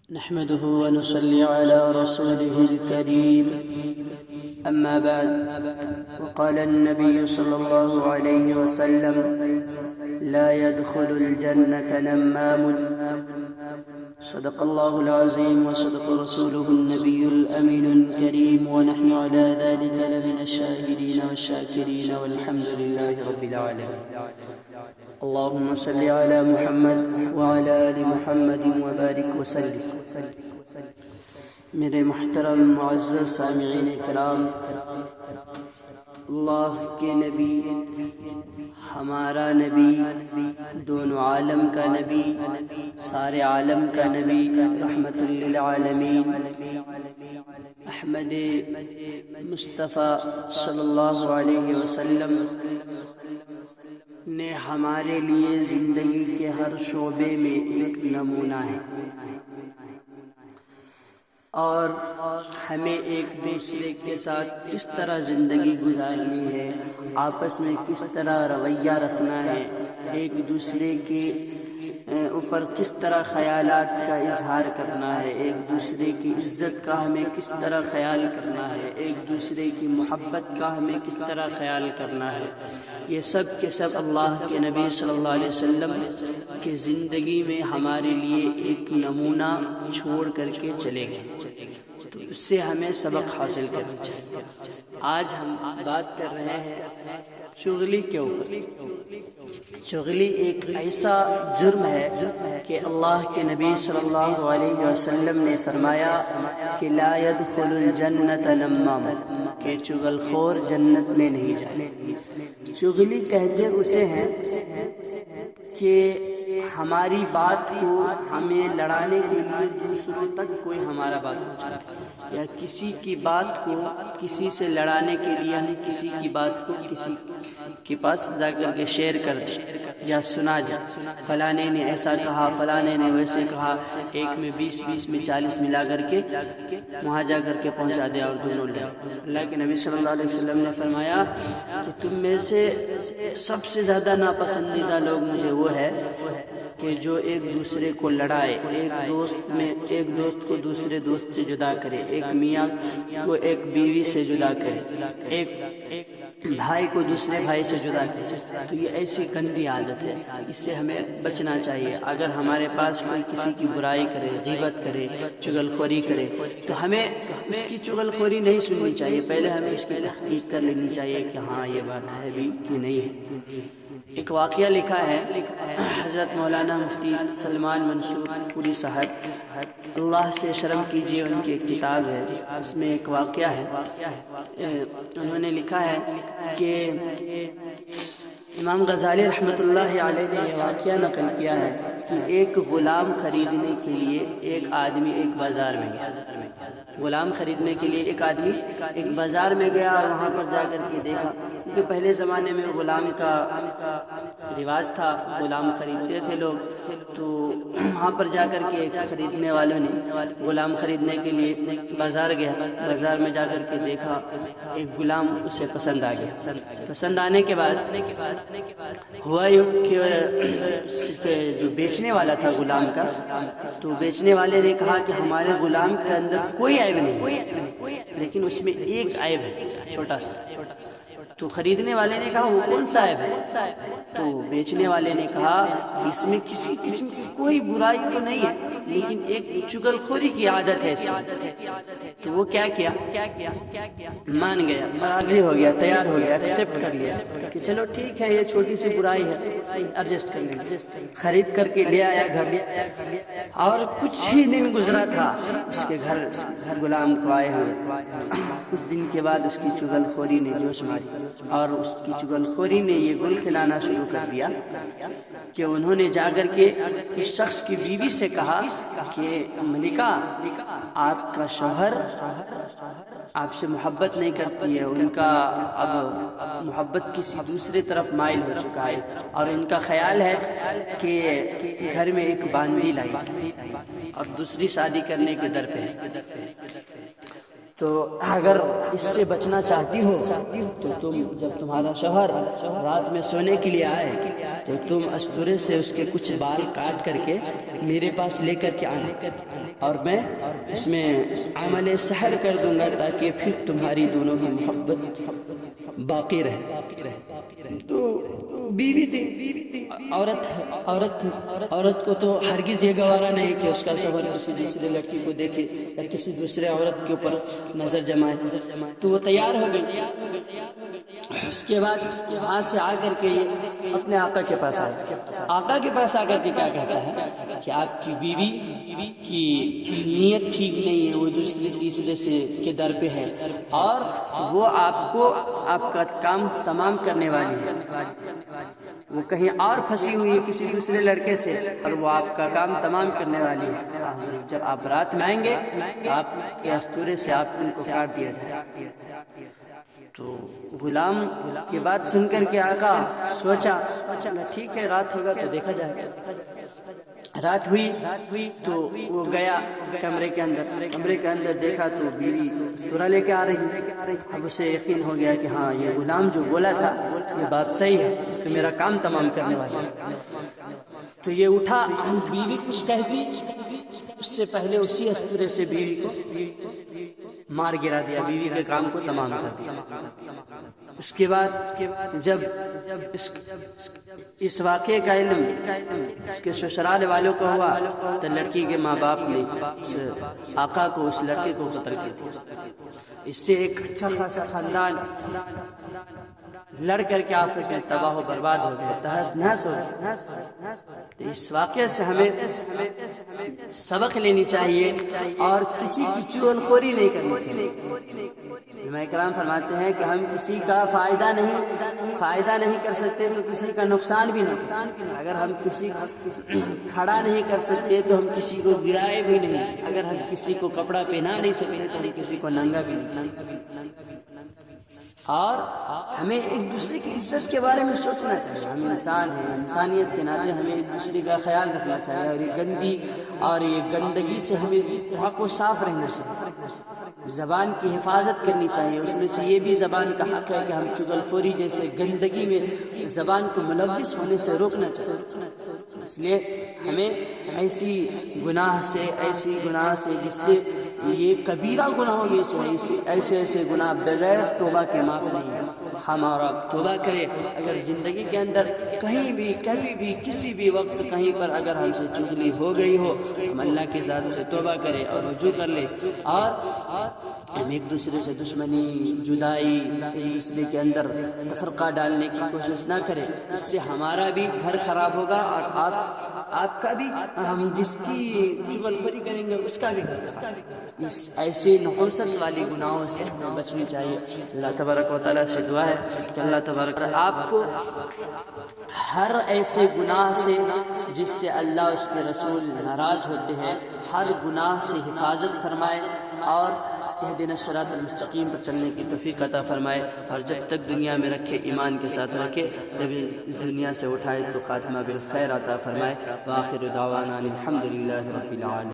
نحمده ونصلي على رسوله الكريم أما بعد. وقال النبي صلى الله عليه وسلم لا يدخل الجنة نمام. صدق الله العظيم وصدق رسوله النبي الأمين الكريم، ونحن على ذلك لمن الشاهدين والشاكرين والحمد لله رب العالمين. اللهم صل على محمد وعلى آل محمد وبارك وسلم. میرے محترم معزز سامعین کرام، اللہ کے نبی، ہمارا نبی، دونوں عالم کا نبی، سارے عالم کا نبی، رحمت للعالمین، احمد مصطفیٰ صلی اللہ علیہ وسلم نے ہمارے لیے زندگی کے ہر شعبے میں ایک نمونہ ہے، اور ہمیں ایک دوسرے کے ساتھ کس طرح زندگی گزارنی ہے، آپس میں کس طرح رویہ رکھنا ہے، ایک دوسرے کے اوپر کس طرح خیالات کا اظہار کرنا ہے، ایک دوسرے کی عزت کا ہمیں کس طرح خیال کرنا ہے، ایک دوسرے کی محبت کا ہمیں کس طرح خیال کرنا ہے، یہ سب کے سب اللہ کے نبی صلی اللہ علیہ وسلم کی زندگی میں ہمارے لیے ایک نمونہ چھوڑ کر کے چلے گئے، تو اس سے ہمیں سبق حاصل کرنا چاہیے. آج ہم بات کر رہے ہیں چغلی کے اوپر. چغلی ایک ایسا جرم ہے کہ اللہ کے نبی صلی اللہ علیہ وسلم نے فرمایا کہ لا يدخل الجنت نمام، کہ چغل خور جنت میں نہیں جائے. چغلی کہتے اسے ہیں کہ ہماری بات کو ہمیں لڑانے کے لیے دوسروں تک کوئی ہمارا بات پہنچائے، یا کسی کی بات کو کسی سے لڑانے کے لیے ہم کسی کی بات کو کسی کے پاس جا کر کے شیئر کر دیں یا سنا جائے، فلانے نے ایسا کہا، فلانے نے ویسے کہا، ایک میں 20 میں 40 ملا کر کے وہاں جا کر کے پہنچا دیا اور دونوں لے. اللہ کے نبی صلی اللہ علیہ وسلم نے فرمایا کہ تم میں سے سب سے زیادہ ناپسندیدہ لوگ مجھے وہ ہے کہ جو ایک دوسرے کو لڑائے، ایک دوست کو دوسرے دوست سے جدا کرے، ایک میاں کو ایک بیوی سے جدا کرے، ایک بھائی کو دوسرے بھائی سے جدا کرے. تو یہ ایسی گندی عادت ہے، اس سے ہمیں بچنا چاہیے. اگر ہمارے پاس کوئی کسی کی برائی کرے، غیبت کرے، چغل خوری کرے، تو ہمیں اس کی چغل خوری نہیں سننی چاہیے، پہلے ہمیں اس کی تحقیق کر لینی چاہیے کہ ہاں یہ بات ہے بھی کہ نہیں ہے. ایک واقعہ لکھا ہے حضرت مولانا مفتی سلمان منصور پوری صاحب، اللہ سے شرم کیجیے، ان کی ایک کتاب ہے، اس میں ایک واقعہ ہے. انہوں نے لکھا ہے کہ امام غزالی رحمۃ اللہ علیہ نے یہ واقعہ نقل کیا ہے کہ ایک غلام خریدنے کے لیے ایک آدمی ایک بازار میں گیا. غلام خریدنے کے لیے ایک آدمی ایک بازار میں گیا، اور وہاں پر جا کر کے دیکھا، کیونکہ پہلے زمانے میں غلام کا رواج تھا، غلام خریدتے تھے لوگ. تو وہاں پر جا کر کے خریدنے والوں نے غلام خریدنے کے لیے بازار گیا، بازار میں جا کر کے دیکھا، ایک غلام اسے پسند آ گیا. پسند آنے کے بعد ہوا یوں کہ جو بیچنے والا تھا غلام کا، تو بیچنے والے نے کہا کہ ہمارے غلام کے اندر کوئی عیب نہیں، لیکن اس میں ایک عیب ہے، چھوٹا سا. تو خریدنے والے نے کہا وہ کون سا عیب ہے؟ تو بیچنے والے نے کہا کہ اس میں کسی قسم کی کوئی برائی تو نہیں ہے، لیکن ایک چغل خوری کی عادت ہے اس میں. تو وہ کیا کیا؟ مان گیا، راضی ہو گیا، تیار ہو گیا، ایکسپٹ کر لیا کہ چلو ٹھیک ہے، یہ چھوٹی سی برائی ہے، ایڈجسٹ کر لیں. خرید کر کے لے آیا گھر، اور کچھ ہی دن گزرا تھا اس کے گھر غلام کو آئے ہوئے. کچھ دن کے بعد اس کی چغل خوری نے جوش ماری، اور اس کی چغل خوری نے یہ گل کھلانا شروع کر دیا کہ انہوں نے جا کر کے اس شخص کی بیوی سے کہا کہ ملکہ، آپ کا شوہر آپ سے محبت نہیں کرتی ہے، ان کا اب محبت کسی دوسرے طرف مائل ہو چکا ہے، اور ان کا خیال ہے کہ گھر میں ایک باندی لائی جائے اور دوسری شادی کرنے کے در پہ ہے. تو اگر اس سے بچنا چاہتی ہو تو تم جب تمہارا شوہر رات میں سونے کے لیے آئے تو تم استورے سے اس کے کچھ بال کاٹ کر کے میرے پاس لے کر کے آنا، اور میں اس میں عمل سحر کر دوں گا تاکہ پھر تمہاری دونوں کی محبت باقی رہے۔ تو بیوی تھی، عورت کو تو ہرگز یہ گوارا نہیں کہ اس کا شوہر کسی دوسرے لڑکی کو دیکھے یا کسی دوسرے عورت کے اوپر نظر جمائے، تو وہ تیار ہو گئی۔ اس کے بعد وہاں سے آ کر کے یہ اپنے آقا کے پاس آئے۔ آقا کے پاس آ کر کے کیا کہتا ہے کہ آپ کی بیوی کی نیت ٹھیک نہیں ہے، وہ دوسرے تیسرے سے کے در پہ ہے، اور وہ آپ کا کام تمام کرنے والی ہے، وہ کہیں اور پھنسی ہوئی ہے کسی دوسرے لڑکے سے، اور وہ آپ کا کام تمام کرنے والی ہے۔ جب آپ رات میں آئیں گے آپ کے استورے سے آپ ان کو کاٹ دیا جائے۔ تو غلام کی بات سن کر کے آقا سوچا ٹھیک ہے رات ہوگا تو دیکھا جائے گا۔ رات ہوئی تو وہ گیا کمرے کے اندر دیکھا تو بیوی استورا لے کے آ رہی ہے۔ اب اسے یقین ہو گیا کہ ہاں یہ غلام جو بولا تھا یہ بات صحیح ہے، تو میرا کام تمام کرنے والا ہے۔ تو یہ اٹھا، بیوی کچھ کہہ دی، اس سے پہلے اسی استورے سے بیوی کو مار گرا دیا، بیوی کے کام کو تمام کر دیا۔ اس کے بعد جب اس واقعے کا علم اس کے سسرال والوں کو ہوا تو لڑکی کے ماں باپ نے اس آقا کو، اس لڑکے کو قتل کر دیا۔ اس سے ایک اچھا خاصا خاندان لڑ کر کے آپس میں تباہ و برباد ہو گیا، تہس نہس ہو گیا۔ تو اس واقعے سے ہمیں سبق لینی چاہیے اور کسی کی چغل خوری نہیں کرنی چاہیے۔ علماء کرام فرماتے ہیں کہ ہم کسی کا فائدہ نہیں کر سکتے تو کسی کا نقصان بھی نہ کر سکتے۔ اگر ہم کسی کھڑا نہیں کر سکتے تو ہم کسی کو گرائے بھی نہیں، اگر ہم کسی کو کپڑا پہنا نہیں سکتے تو ہم کسی کو ننگا بھی نہیں۔ اور ہمیں ایک دوسرے کی عزت کے بارے میں سوچنا چاہیے، ہم انسان ہیں، انسانیت کے ناطے ہمیں ایک دوسرے کا خیال رکھنا چاہیے، اور یہ گندگی سے ہمیں حق و صاف رہنا چاہیے۔ زبان کی حفاظت کرنی چاہیے، اس میں سے یہ بھی زبان کا حق ہے کہ ہم چغل خوری جیسے گندگی میں زبان کو ملوث ہونے سے روکنا چاہیے۔ اس لیے ہمیں ایسی گناہ سے جس سے یہ کبیرہ گناہوں میں سے ایسے گناہ بغیر توبہ کے معاف نہیں ہے۔ ہمارا توبہ کرے، اگر زندگی کے اندر کہیں بھی کسی بھی وقت کہیں پر اگر ہم سے چغلی ہو گئی ہو، ہم اللہ کی ذات سے توبہ کرے اور رجوع کر لے، اور ہم ایک دوسرے سے دشمنی، جدائی، ایک دوسرے کے اندر تفرقہ ڈالنے کی کوشش نہ کریں۔ اس سے ہمارا بھی گھر خراب ہوگا اور آپ کا بھی، ہم جس کی چغل خوری کریں گے اس کا بھی گھر خراب۔ اس ایسے نحوست والی گناہوں سے ہمیں بچنی چاہیے۔ اللہ تبارک و تعالیٰ سے دعا ہے کہ اللہ تبارک آپ کو ہر ایسے گناہ سے جس سے اللہ اس کے رسول ناراض ہوتے ہیں، ہر گناہ سے حفاظت فرمائے، اور اہدنا الصراط المستقیم پر چلنے کی توفیق عطا فرمائے، اور جب تک دنیا میں رکھے ایمان کے ساتھ رکھے، جب اس دنیا سے اٹھائے تو خاتمہ بالخیر عطا فرمائے۔ وآخر دعوانا الحمدللہ رب العالمین۔